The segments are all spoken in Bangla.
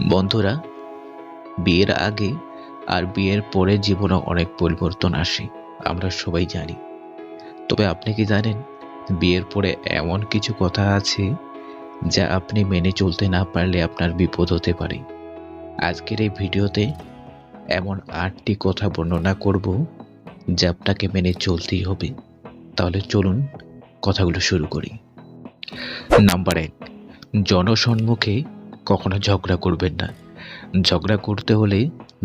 বন্ধুরা, বিয়ের আগে আর বিয়ের পরে জীবনে অনেক পরিবর্তন আসে, আমরা সবাই জানি। তবে আপনি কি জানেন, বিয়ের পরে এমন কিছু কথা আছে যা আপনি মেনে চলতে না পারলে আপনার বিপদ হতে পারে। আজকের এই ভিডিওতে এমন 8টি কথা বর্ণনা করব যা আপনাকে মেনে চলতেই হবে। তাহলে চলুন কথাগুলো শুরু করি। নাম্বার 1, জনসম্মুখে কখনো ঝগড়া করবেন না। ঝগড়া করতে হলে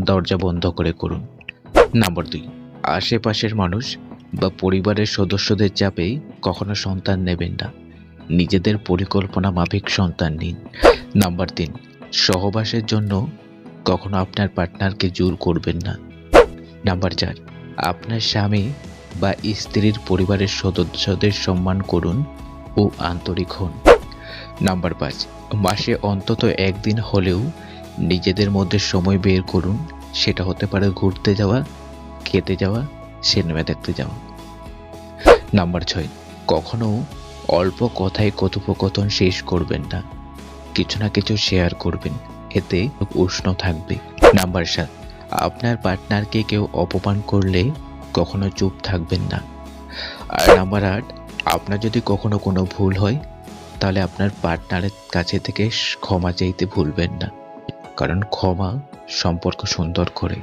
দরজা বন্ধ করে করুন। নাম্বার 2, আশেপাশের মানুষ বা পরিবারের সদস্যদের চাপে কখনো সন্তান নেবেন না। নিজেদের পরিকল্পনা মাফিক সন্তান নিন। নাম্বার 3, সহবাসের জন্য কখনো আপনার পার্টনারকে জোর করবেন না। নাম্বার 4, আপনার স্বামী বা স্ত্রীর পরিবারের সদস্যদের সম্মান করুন ও আন্তরিক হন। নাম্বার 5, মাসে অন্তত একদিন হলেও নিজেদের মধ্যে সময় বের করুন। সেটা হতে পারে ঘুরতে যাওয়া, খেতে যাওয়া, সিনেমা দেখতে যাওয়া। নাম্বার 6, কখনো অল্প কথায় কথোপকথন শেষ করবেন না। কিছু না কিছু শেয়ার করবেন, এতে উষ্ণ থাকবে। নাম্বার 7, আপনার পার্টনারকে কেউ অপমান করলে কখনো চুপ থাকবেন না। আর নাম্বার 8, আপনার যদি কখনো কোনো ভুল হয় তাহলে আপনার পার্টনারের কাছে থেকে ক্ষমা চাইতে ভুলবেন না, কারণ ক্ষমা সম্পর্ক সুন্দর করে।